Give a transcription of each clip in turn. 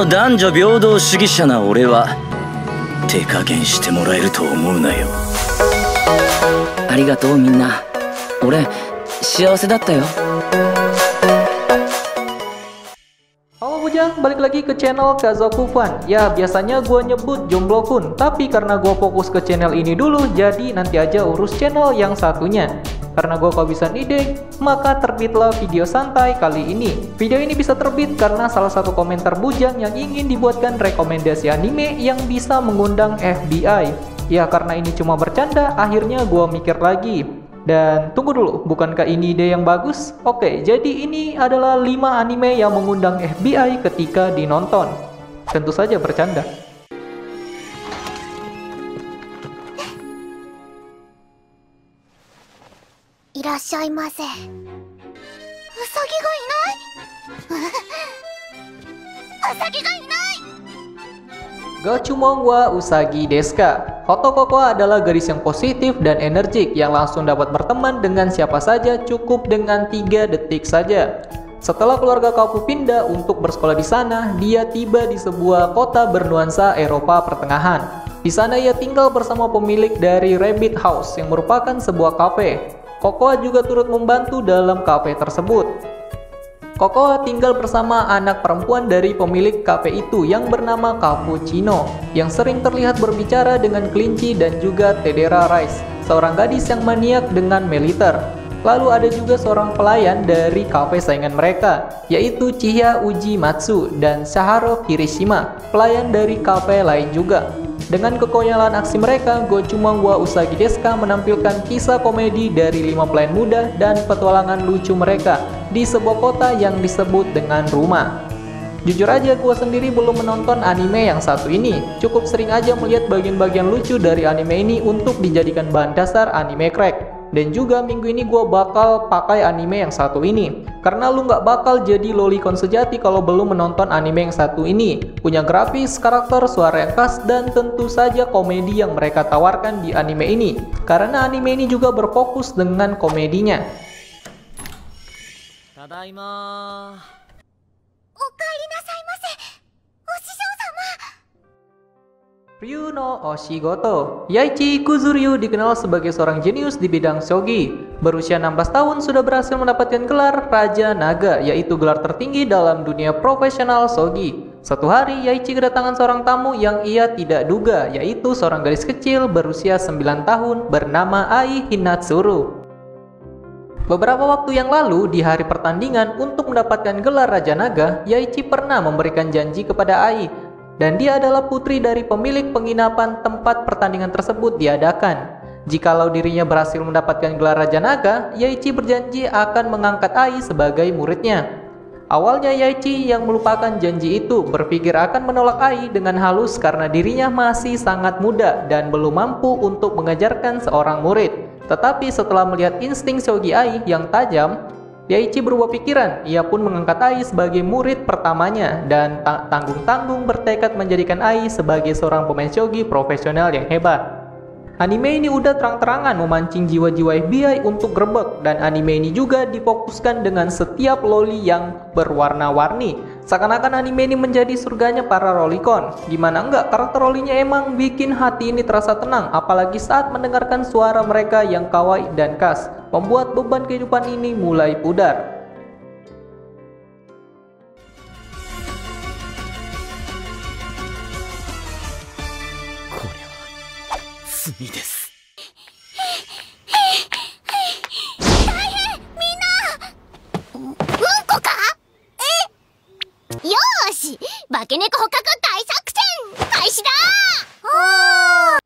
の男女平等主義者な俺は手加減してもらえると思うなよ。ありがとうみんな。俺幸せだったよ。Halo Bujang, balik lagi ke channel Kazoku Fun. Ya, biasanya gue nyebut Jomblo Kun, tapi karena gue fokus ke channel ini dulu, jadi nanti aja urus channel yang satunya. Karena gue kehabisan ide, maka terbitlah video santai kali ini. Video ini bisa terbit karena salah satu komentar Bujang yang ingin dibuatkan rekomendasi anime yang bisa mengundang FBI. Ya, karena ini cuma bercanda, akhirnya gue mikir lagi. Dan tunggu dulu, bukankah ini ide yang bagus? Oke, jadi ini adalah 5 anime yang mengundang FBI ketika dinonton. Tentu saja bercanda. Irashaimase. Usagi ga inai? Usagi ga inai. Gachumon wa Usagi desu ka? Otokoko adalah gadis yang positif dan energik yang langsung dapat berteman dengan siapa saja cukup dengan 3 detik saja. Setelah keluarga Kapu pindah untuk bersekolah di sana, dia tiba di sebuah kota bernuansa Eropa Pertengahan. Di sana ia tinggal bersama pemilik dari Rabbit House yang merupakan sebuah kafe. Kokoa juga turut membantu dalam kafe tersebut. Kokoa tinggal bersama anak perempuan dari pemilik kafe itu yang bernama Cappuccino, yang sering terlihat berbicara dengan kelinci, dan juga Tedera Rice, seorang gadis yang maniak dengan militer. Lalu ada juga seorang pelayan dari kafe saingan mereka, yaitu Chiya Ujimatsu dan Shaharo Kirishima, pelayan dari kafe lain juga. Dengan kekonyolan aksi mereka, Gachumon wa Usagi desu ka menampilkan kisah komedi dari 5 pelayan muda dan petualangan lucu mereka di sebuah kota yang disebut dengan rumah. Jujur aja, gue sendiri belum menonton anime yang satu ini. Cukup sering aja melihat bagian-bagian lucu dari anime ini untuk dijadikan bahan dasar anime crack. Dan juga minggu ini gue bakal pakai anime yang satu ini. Karena lu nggak bakal jadi lolicon sejati kalau belum menonton anime yang satu ini. Punya grafis, karakter, suara yang khas, dan tentu saja komedi yang mereka tawarkan di anime ini. Karena anime ini juga berfokus dengan komedinya. Tadaima. Okaeri nasaimase. Oshijou-sama. Ryu no Oshigoto. Yaichi Kuzuryu dikenal sebagai seorang jenius di bidang shogi. Berusia 16 tahun sudah berhasil mendapatkan gelar Raja Naga, yaitu gelar tertinggi dalam dunia profesional shogi. Suatu hari, Yaichi kedatangan seorang tamu yang ia tidak duga, yaitu seorang gadis kecil berusia 9 tahun bernama Ai Hinatsuru. Beberapa waktu yang lalu, di hari pertandingan untuk mendapatkan gelar Raja Naga, Yaichi pernah memberikan janji kepada Ai. Dan dia adalah putri dari pemilik penginapan tempat pertandingan tersebut diadakan. Jikalau dirinya berhasil mendapatkan gelar Raja Naga, Yaichi berjanji akan mengangkat Ai sebagai muridnya. Awalnya Yaichi yang melupakan janji itu berpikir akan menolak Ai dengan halus karena dirinya masih sangat muda dan belum mampu untuk mengajarkan seorang murid. Tetapi setelah melihat insting shogi Ai yang tajam, Yaichi berubah pikiran. Ia pun mengangkat Ai sebagai murid pertamanya dan tanggung-tanggung bertekad menjadikan Ai sebagai seorang pemain shogi profesional yang hebat. Anime ini udah terang-terangan memancing jiwa-jiwa FBI untuk grebek, dan anime ini juga difokuskan dengan setiap loli yang berwarna-warni. Seakan-akan anime ini menjadi surganya para lolicon. Gimana enggak, karakter lolinya emang bikin hati ini terasa tenang, apalagi saat mendengarkan suara mereka yang kawaii dan khas, membuat beban kehidupan ini mulai pudar.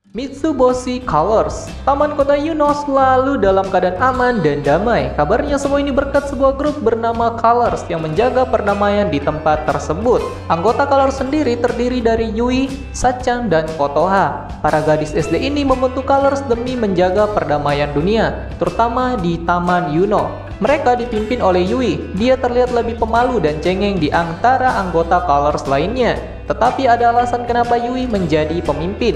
Mitsuboshi Colors. Taman Kota Yuno selalu dalam keadaan aman dan damai. Kabarnya semua ini berkat sebuah grup bernama Colors yang menjaga perdamaian di tempat tersebut. Anggota Colors sendiri terdiri dari Yui, Sachan, dan Kotoha. Para gadis SD ini membentuk Colors demi menjaga perdamaian dunia, terutama di Taman Yuno. Mereka dipimpin oleh Yui. Dia terlihat lebih pemalu dan cengeng di antara anggota Colors lainnya. Tetapi ada alasan kenapa Yui menjadi pemimpin.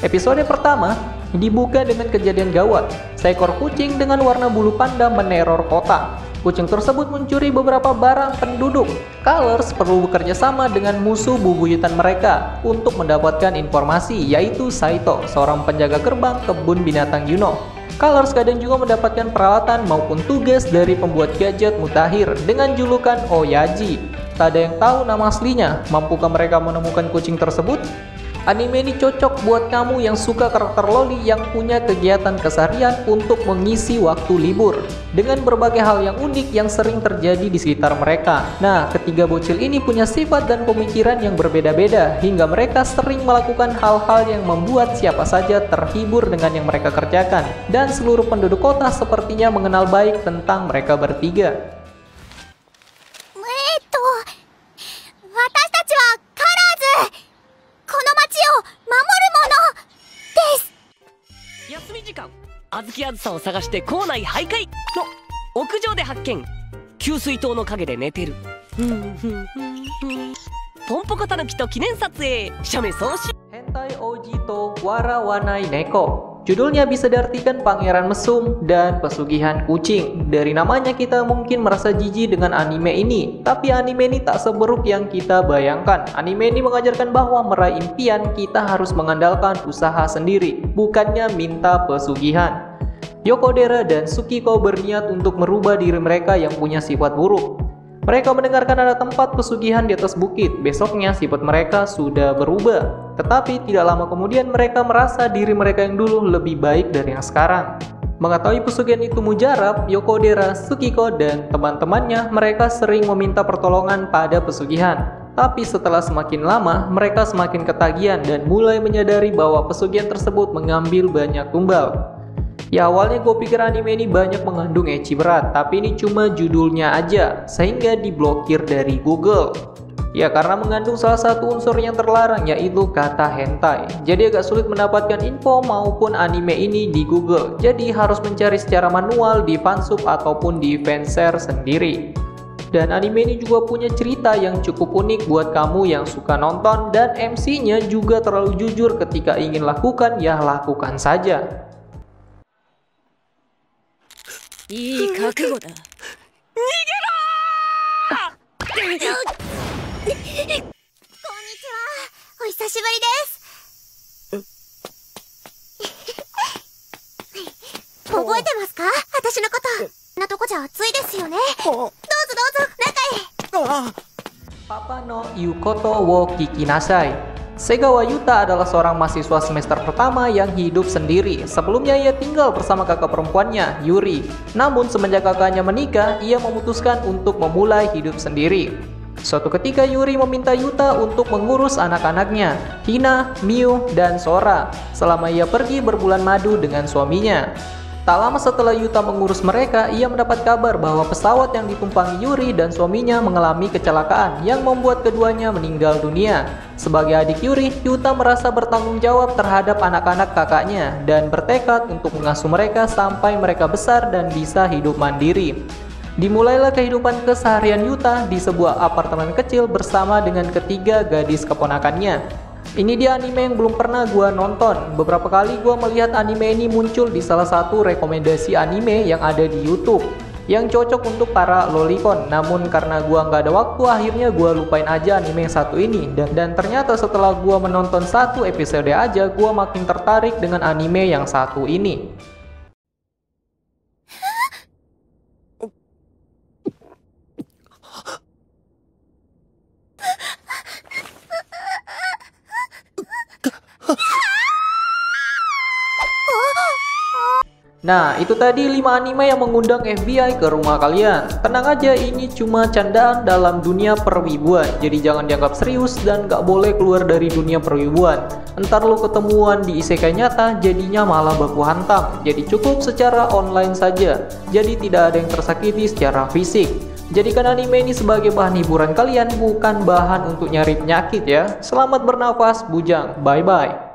Episode pertama dibuka dengan kejadian gawat. Seekor kucing dengan warna bulu panda meneror kota. Kucing tersebut mencuri beberapa barang penduduk. Colors perlu bekerja sama dengan musuh bubuyutan mereka untuk mendapatkan informasi, yaitu Saito, seorang penjaga gerbang kebun binatang Yuno. Colors kadang juga mendapatkan peralatan maupun tugas dari pembuat gadget mutakhir dengan julukan Oyaji. Tak ada yang tahu nama aslinya. Mampukah mereka menemukan kucing tersebut? Anime ini cocok buat kamu yang suka karakter loli yang punya kegiatan keseharian untuk mengisi waktu libur dengan berbagai hal yang unik yang sering terjadi di sekitar mereka. Nah, ketiga bocil ini punya sifat dan pemikiran yang berbeda-beda hingga mereka sering melakukan hal-hal yang membuat siapa saja terhibur dengan yang mereka kerjakan, dan seluruh penduduk kota sepertinya mengenal baik tentang mereka bertiga. 私たちはカラーズ、この町を守るものです。休み時間、あずきあずさを探して校内徘徊の屋上で発見。給水塔の陰で寝てる。ポンポコタヌキと記念撮影。写メ送信。 Hentai Oji to Warawanai Neko. Judulnya bisa diartikan pangeran mesum dan pesugihan kucing. Dari namanya kita mungkin merasa jijik dengan anime ini, tapi anime ini tak seburuk yang kita bayangkan. Anime ini mengajarkan bahwa meraih impian kita harus mengandalkan usaha sendiri, bukannya minta pesugihan. Yokodera dan Tsukiko berniat untuk merubah diri mereka yang punya sifat buruk. Mereka mendengarkan ada tempat pesugihan di atas bukit. Besoknya sifat mereka sudah berubah. Tetapi tidak lama kemudian mereka merasa diri mereka yang dulu lebih baik dari yang sekarang. Mengetahui pesugihan itu mujarab, Yokodera, Tsukiko, dan teman-temannya mereka sering meminta pertolongan pada pesugihan. Tapi setelah semakin lama, mereka semakin ketagihan dan mulai menyadari bahwa pesugihan tersebut mengambil banyak tumbal. Ya, awalnya gue pikir anime ini banyak mengandung ecchi berat, tapi ini cuma judulnya aja, sehingga diblokir dari Google. Ya, karena mengandung salah satu unsur yang terlarang, yaitu kata hentai. Jadi agak sulit mendapatkan info maupun anime ini di Google. Jadi harus mencari secara manual di fansub ataupun di fanshare sendiri. Dan anime ini juga punya cerita yang cukup unik buat kamu yang suka nonton, dan MC-nya juga terlalu jujur ketika ingin lakukan, ya lakukan saja. いい覚悟だ。逃げろー！こんにちは、お久しぶりです覚えてますか、私のこと。こんなとこじゃ暑いですよね。どうぞどうぞ中へ。 Papa no Yukoto wo Kikinasai. Segawa Yuta adalah seorang mahasiswa semester pertama yang hidup sendiri. Sebelumnya ia tinggal bersama kakak perempuannya, Yuri. Namun semenjak kakaknya menikah, ia memutuskan untuk memulai hidup sendiri. Suatu ketika Yuri meminta Yuta untuk mengurus anak-anaknya, Hina, Miu, dan Sora, selama ia pergi berbulan madu dengan suaminya. Tak lama setelah Yuta mengurus mereka, ia mendapat kabar bahwa pesawat yang ditumpangi Yuri dan suaminya mengalami kecelakaan yang membuat keduanya meninggal dunia. Sebagai adik Yuri, Yuta merasa bertanggung jawab terhadap anak-anak kakaknya dan bertekad untuk mengasuh mereka sampai mereka besar dan bisa hidup mandiri. Dimulailah kehidupan keseharian Yuta di sebuah apartemen kecil bersama dengan ketiga gadis keponakannya. Ini dia anime yang belum pernah gua nonton. Beberapa kali gua melihat anime ini muncul di salah satu rekomendasi anime yang ada di YouTube yang cocok untuk para lolicon. Namun karena gua nggak ada waktu, akhirnya gua lupain aja anime yang satu ini. Dan ternyata setelah gua menonton satu episode aja, gua makin tertarik dengan anime yang satu ini. Nah, itu tadi 5 anime yang mengundang FBI ke rumah kalian. Tenang aja, ini cuma candaan dalam dunia perwibuan. Jadi jangan dianggap serius dan gak boleh keluar dari dunia perwibuan. Entar lo ketemuan di isekai nyata, jadinya malah baku hantam. Jadi cukup secara online saja. Jadi tidak ada yang tersakiti secara fisik. Jadikan anime ini sebagai bahan hiburan kalian, bukan bahan untuk nyari penyakit ya. Selamat bernafas, bujang. Bye-bye.